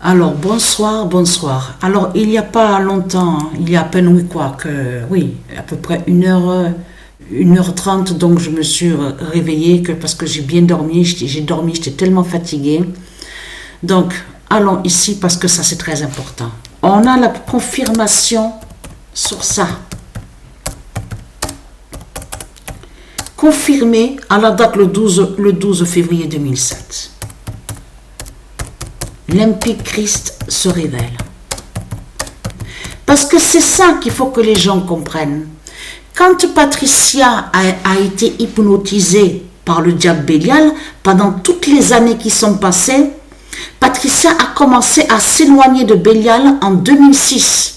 Alors, bonsoir, bonsoir. Alors, il n'y a pas longtemps, il y a à peine, oui, à peu près 1h30, donc je me suis réveillée parce que j'ai bien dormi, j'étais tellement fatiguée. Donc, allons ici parce que ça c'est très important. On a la confirmation sur ça. Confirmé à la date le 12 février 2007. L'impie Christ se révèle. Parce que c'est ça qu'il faut que les gens comprennent. Quand Patricia a été hypnotisée par le diable Bélial, pendant toutes les années qui sont passées, Patricia a commencé à s'éloigner de Bélial en 2006.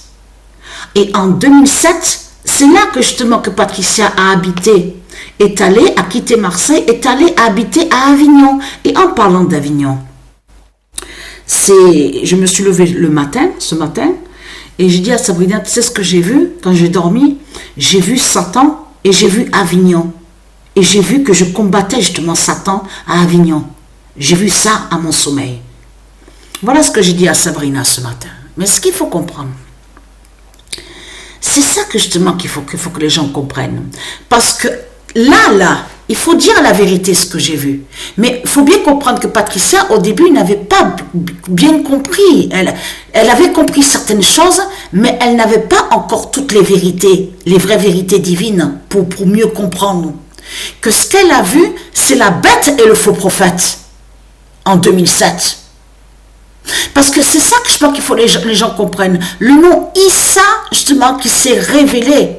Et en 2007, c'est là que justement que Patricia a habité, a quitté Marseille, est allée habiter à Avignon. Et en parlant d'Avignon, je me suis levée ce matin, et j'ai dit à Sabrina, tu sais ce que j'ai vu quand j'ai dormi? J'ai vu Satan et j'ai vu Avignon. Et j'ai vu que je combattais justement Satan à Avignon. J'ai vu ça à mon sommeil. Voilà ce que j'ai dit à Sabrina ce matin. Mais ce qu'il faut comprendre, c'est ça que justement qu'il faut que les gens comprennent. Parce que là, il faut dire la vérité ce que j'ai vu. Mais il faut bien comprendre que Patricia, au début, n'avait pas bien compris. Elle avait compris certaines choses, mais elle n'avait pas encore toutes les vérités, les vraies vérités divines pour mieux comprendre. Que ce qu'elle a vu, c'est la bête et le faux prophète en 2007. Parce que c'est ça que je pense qu'il faut que les gens comprennent. Le nom Issa, justement, qui s'est révélé.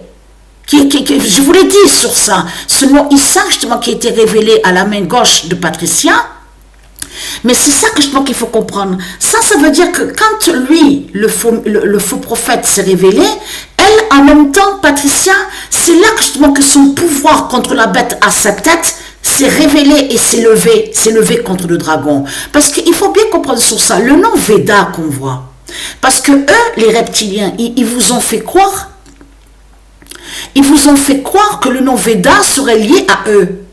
Je vous l'ai dit sur ça. Ce nom Issa, justement, qui a été révélé à la main gauche de Patricia. Mais c'est ça que je pense qu'il faut comprendre. Ça veut dire que quand lui, le faux prophète s'est révélé, elle, en même temps, Patricia, c'est là que justement que son pouvoir contre la bête à sa tête s'est révélé et s'est levé contre le dragon. Parce qu'il faut bien comprendre sur ça. Le nom Veda qu'on voit. Parce que eux, les reptiliens, ils vous ont fait croire. Ils vous ont fait croire que le nom Veda serait lié à eux.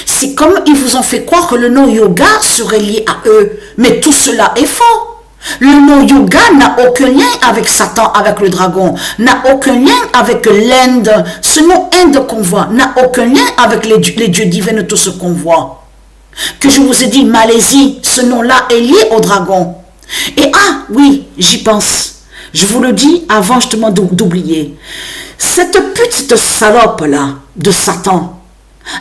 C'est comme ils vous ont fait croire que le nom Yoga serait lié à eux. Mais tout cela est faux. Le nom Yoga n'a aucun lien avec Satan, avec le dragon. N'a aucun lien avec l'Inde. Ce nom Inde qu'on voit n'a aucun lien avec les dieux divins, tout ce qu'on voit. Que je vous ai dit, Malaisie, ce nom-là est lié au dragon. Et oui, j'y pense. Je vous le dis avant justement d'oublier. Cette petite salope-là de Satan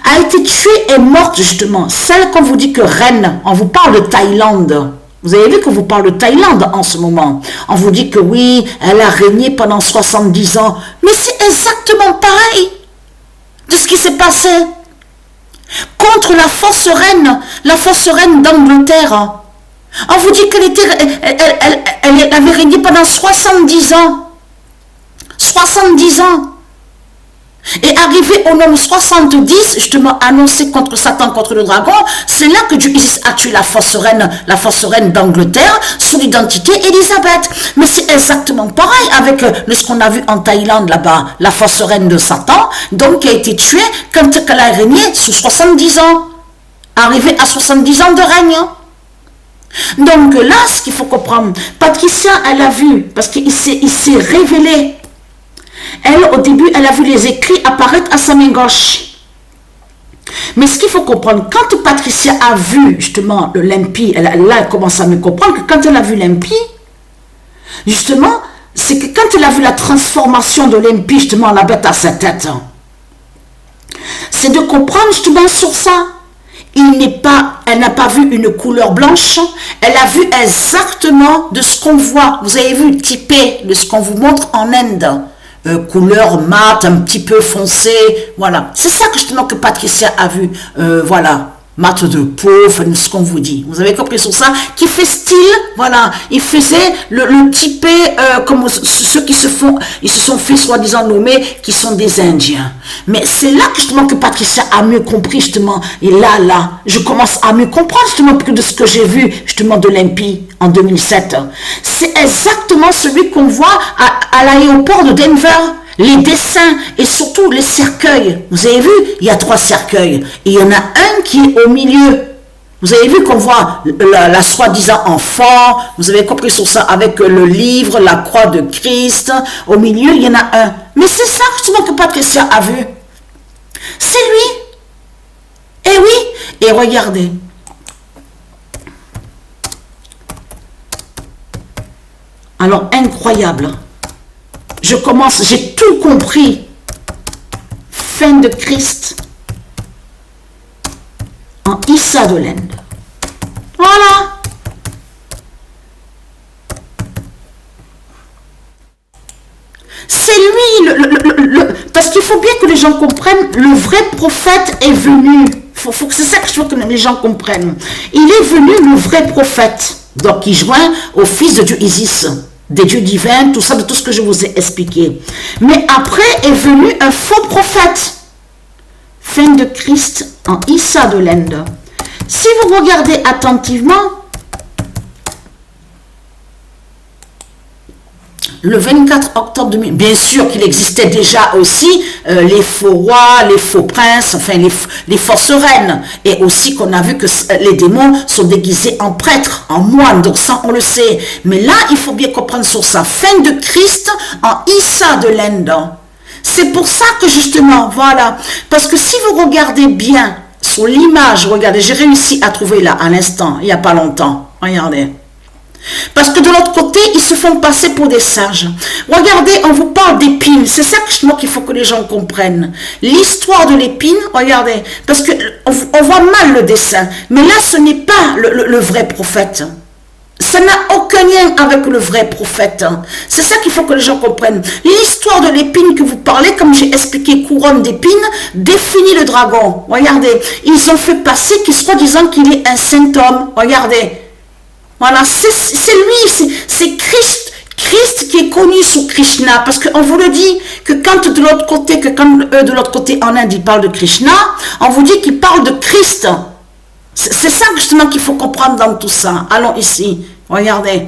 a été tuée et morte justement. Celle qu'on vous dit que reine, on vous parle de Thaïlande. Vous avez vu qu'on vous parle de Thaïlande en ce moment. On vous dit que oui, elle a régné pendant 70 ans. Mais c'est exactement pareil de ce qui s'est passé. Contre la fausse reine d'Angleterre. On vous dit elle avait régné pendant 70 ans. 70 ans. Et arrivé au nombre 70, justement annoncé contre Satan, contre le dragon, c'est là que Dieu Isis a tué la fausse reine d'Angleterre, son identité Élisabeth. Mais c'est exactement pareil avec ce qu'on a vu en Thaïlande là-bas, la fausse reine de Satan, donc qui a été tuée quand elle a régné sous 70 ans, arrivée à 70 ans de règne. Donc là, ce qu'il faut comprendre, Patricia, elle a vu, parce qu'il s'est révélé. Elle, au début, elle a vu les écrits apparaître à sa main gauche. Mais ce qu'il faut comprendre, quand Patricia a vu justement l'impie, elle commence à me comprendre que quand elle a vu l'impie, justement, c'est que quand elle a vu la transformation de l'impie, justement, la bête à sa tête, c'est de comprendre justement sur ça. Elle n'a pas vu une couleur blanche, elle a vu exactement de ce qu'on voit. Vous avez vu typé de ce qu'on vous montre en Inde. Couleur mate, un petit peu foncée, voilà. C'est ça que justement que Patricia a vu, voilà. Mat de peau, ce qu'on vous dit. Vous avez compris sur ça? Qui fait style, voilà. Il faisait le typé comme ceux qui se sont fait soi-disant nommer, qui sont des Indiens. Mais c'est là justement que Patricia a mieux compris justement. Et là, je commence à mieux comprendre justement de ce que j'ai vu justement de l'impie en 2007. C'est exactement celui qu'on voit à l'aéroport de Denver. Les dessins et surtout les cercueils. Vous avez vu, il y a 3 cercueils. Et il y en a un qui est au milieu. Vous avez vu qu'on voit la soi-disant enfant, vous avez compris sur ça, avec le livre, la croix de Christ, au milieu, il y en a un. Mais c'est ça justement que Patricia a vu. C'est lui. Eh oui, et regardez. Alors, incroyable. Je commence, j'ai tout compris. Fin de Christ en Issa de l'Inde. Voilà. C'est lui, parce qu'il faut bien que les gens comprennent, le vrai prophète est venu. C'est ça que je veux que les gens comprennent. Il est venu le vrai prophète, donc il joint au fils de Dieu Isis, des dieux divins, tout ça, de tout ce que je vous ai expliqué. Mais après est venu un faux prophète. Fin de Christ en Issa de l'Inde. Si vous regardez attentivement, le 24 octobre 2000, bien sûr qu'il existait déjà aussi les faux rois, les faux princes, enfin les fausses reines, et aussi qu'on a vu que les démons sont déguisés en prêtres, en moines, donc ça on le sait. Mais là, il faut bien comprendre sur sa fin de Christ en Issa de l'Inde. C'est pour ça que justement, voilà, parce que si vous regardez bien sur l'image, regardez, j'ai réussi à trouver là à l'instant, il n'y a pas longtemps, regardez. Parce que de l'autre côté, ils se font passer pour des sages. Regardez, on vous parle d'épines. C'est ça qu'il faut que les gens comprennent. L'histoire de l'épine, regardez, parce qu'on voit mal le dessin. Mais là, ce n'est pas le vrai prophète. Ça n'a aucun lien avec le vrai prophète. C'est ça qu'il faut que les gens comprennent. L'histoire de l'épine que vous parlez, comme j'ai expliqué, couronne d'épines, définit le dragon. Regardez, ils ont fait passer qu'il soit disant qu'il est un saint homme. Regardez. Voilà, c'est lui, c'est Christ qui est connu sous Krishna, parce qu'on vous le dit, que quand de l'autre côté, de l'autre côté en Inde, ils parlent de Krishna, on vous dit qu'ils parlent de Christ. C'est ça justement qu'il faut comprendre dans tout ça. Allons ici, regardez.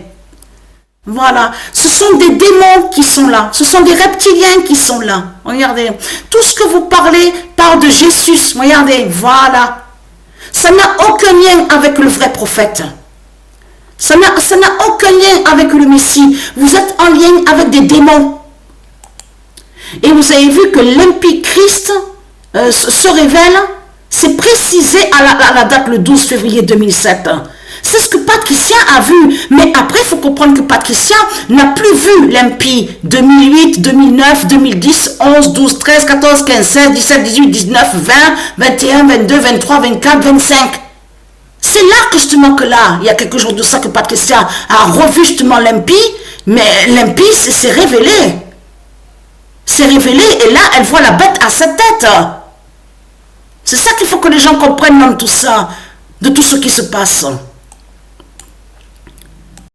Voilà, ce sont des démons qui sont là, ce sont des reptiliens qui sont là. Regardez, tout ce que vous parlez parle de Jésus, regardez, voilà. Ça n'a aucun lien avec le vrai prophète. Ça n'a aucun lien avec le Messie. Vous êtes en lien avec des démons. Et vous avez vu que l'impie Christ se révèle, c'est précisé à la date le 12 février 2007. C'est ce que Patricia a vu. Mais après, il faut comprendre que Patricia n'a plus vu l'impie 2008, 2009, 2010, 11, 12, 13, 14, 15, 16, 17, 18, 19, 20, 21, 22, 23, 24, 25. C'est là justement que là, il y a quelques jours de ça que Patricia a revu justement l'impie, mais l'impie s'est révélé. C'est révélé et là, elle voit la bête à sa tête. C'est ça qu'il faut que les gens comprennent dans tout ça, de tout ce qui se passe.